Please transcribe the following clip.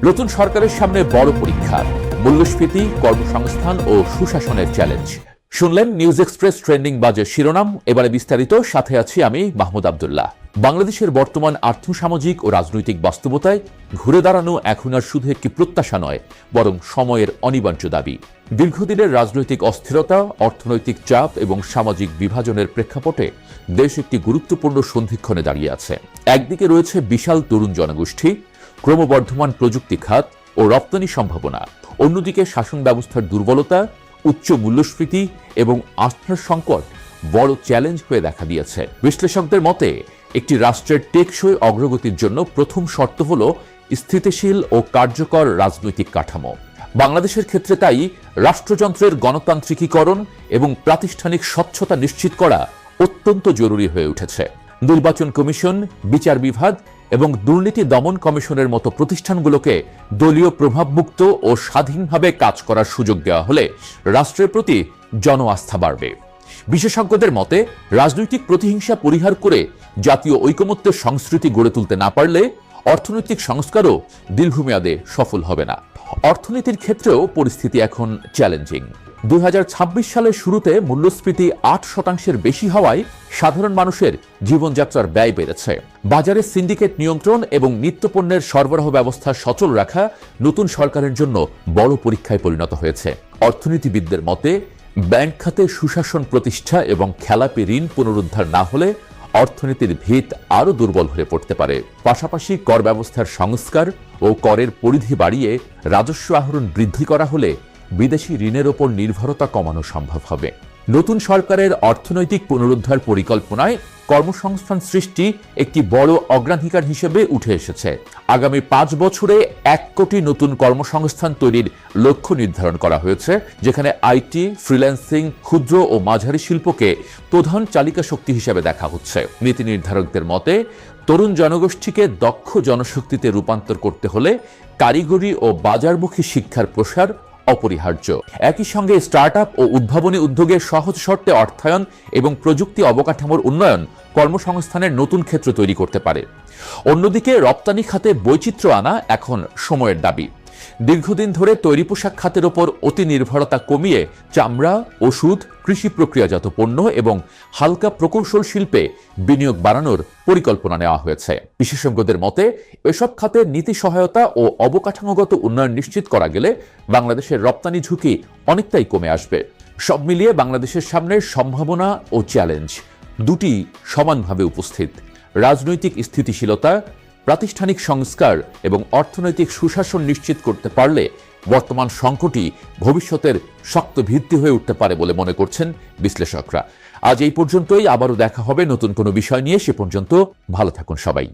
নতুন সরকারের সামনে বড় পরীক্ষা, মূল্যস্ফীতি, কর্মসংস্থান ও সুশাসনের চ্যালেঞ্জ। শুনলেন নিউজ এক্সপ্রেস ট্রেন্ডিং বাজেট শিরোনাম। এবারে বিস্তারিত, সাথে আছি আমি মাহমুদ আবদুল্লাহ। বাংলাদেশের বর্তমান আর্থসামাজিক ও রাজনৈতিক বাস্তবতায় ঘুরে দাঁড়ানো এখন আর শুধু একটি প্রত্যাশা নয়, বরং সময়ের অনিবার্য দাবি। দীর্ঘদিনের রাজনৈতিক অস্থিরতা, অর্থনৈতিক চাপ এবং সামাজিক বিভাজনের প্রেক্ষাপটে দেশ একটি গুরুত্বপূর্ণ সন্ধিক্ষণে দাঁড়িয়ে আছে। একদিকে রয়েছে বিশাল তরুণ জনগোষ্ঠী, ক্রমবর্ধমান প্রযুক্তি খাত ও রপ্তানি সম্ভাবনা। অন্যদিকে শাসন ব্যবস্থার দুর্বলতা, উচ্চ মূল্যস্ফীতি এবং আস্থার সংকট বড় চ্যালেঞ্জ হয়ে দেখা দিয়েছে। বিশ্লেষকদের মতে একটি রাষ্ট্রের টেকসই অগ্রগতির জন্য প্রথম শর্ত হল স্থিতিশীল ও কার্যকর রাজনৈতিক কাঠামো। বাংলাদেশের ক্ষেত্রে তাই রাষ্ট্রযন্ত্রের গণতান্ত্রিকীকরণ এবং প্রাতিষ্ঠানিক স্বচ্ছতা নিশ্চিত করা অত্যন্ত জরুরি হয়ে উঠেছে। নির্বাচন কমিশন, বিচার বিভাগ এবং দুর্নীতি দমন কমিশনের মতো প্রতিষ্ঠানগুলোকে দলীয় প্রভাবমুক্ত ও স্বাধীনভাবে কাজ করার সুযোগ দেওয়া হলে রাষ্ট্রের প্রতি জন আস্থা বাড়বে। বিশেষজ্ঞদের মতে রাজনৈতিক প্রতিহিংসা পরিহার করে জাতীয় ঐকমত্যের সংস্কৃতি গড়ে তুলতে না পারলে অর্থনৈতিক সংস্কারও দীর্ঘমেয়াদে সফল হবে না। অর্থনীতির ক্ষেত্রেও পরিস্থিতি এখন চ্যালেঞ্জিং। 2026 সালের শুরুতে মূল্যস্ফীতি 8% বেশি হওয়ায় সাধারণ মানুষের জীবনযাত্রার ব্যয় বেড়েছে। বাজারে সিন্ডিকেট নিয়ন্ত্রণ এবং নিত্যপণ্যের সরবরাহ ব্যবস্থা সচল রাখা নতুন সরকারের জন্য বড় পরীক্ষায় পরিণত হয়েছে। অর্থনীতিবিদদের মতে ব্যাংক খাতে সুশাসন প্রতিষ্ঠা এবং খেলাপি ঋণ পুনরুদ্ধার না হলে অর্থনীতির ভিত আরও দুর্বল হয়ে পড়তে পারে। পাশাপাশি কর ব্যবস্থার সংস্কার ও করের পরিধি বাড়িয়ে রাজস্ব আহরণ বৃদ্ধি করা হলে বিদেশি ঋণের ওপর নির্ভরতা কমানো সম্ভব হবে। নতুন সরকারের অর্থনৈতিক পুনরুদ্ধার পরিকল্পনায় কর্মসংস্থান সৃষ্টি একটি বড় অগ্রাধিকার হিসেবে উঠে এসেছে। আগামী 5 বছরে 1 কোটি নতুন কর্মসংস্থান তৈরির লক্ষ্য নির্ধারণ করা হয়েছে, যেখানে আইটি, ফ্রিল্যান্সিং, ক্ষুদ্র ও মাঝারি শিল্পকে প্রধান চালিকা শক্তি হিসেবে দেখা হচ্ছে। নীতি নির্ধারকদের মতে তরুণ জনগোষ্ঠীকে দক্ষ জনশক্তিতে রূপান্তর করতে হলে কারিগরি ও বাজারমুখী শিক্ষার প্রসার অপরিহার্য। একই সঙ্গে স্টার্টআপ ও উদ্ভাবনী উদ্যোগের সহজ শর্তে অর্থায়ন এবং প্রযুক্তি অবকাঠামোর উন্নয়ন কর্মসংস্থানের নতুন ক্ষেত্র তৈরি করতে পারে। অন্যদিকে রপ্তানি খাতে বৈচিত্র্য আনা এখন সময়ের দাবি। দীর্ঘদিন ধরে তৈরি পোশাক খাতের ওপর অতি নির্ভরতা কমিয়ে চামড়া, ওষুধ, কৃষি প্রক্রিয়াজাত পণ্য এবং হালকা প্রকৌশল শিল্পে বিনিয়োগ বাড়ানোর পরিকল্পনা নেওয়া হয়েছে। বিশেষজ্ঞদের মতে এসব খাতে নীতি সহায়তা ও অবকাঠামোগত উন্নয়ন নিশ্চিত করা গেলে বাংলাদেশের রপ্তানি ঝুঁকি অনেকটাই কমে আসবে। সব মিলিয়ে বাংলাদেশের সামনে সম্ভাবনা ও চ্যালেঞ্জ দুটি সমানভাবে উপস্থিত। রাজনৈতিক স্থিতিশীলতা, প্রাতিষ্ঠানিক সংস্কার এবং অর্থনৈতিক সুশাসন নিশ্চিত করতে পারলে বর্তমান সংকটই ভবিষ্যতের শক্ত ভিত্তি হয়ে উঠতে পারে বলে মনে করছেন বিশ্লেষকরা। আজ এই পর্যন্তই, আবারও দেখা হবে নতুন কোনো বিষয় নিয়ে। সে পর্যন্ত ভালো থাকুন সবাই।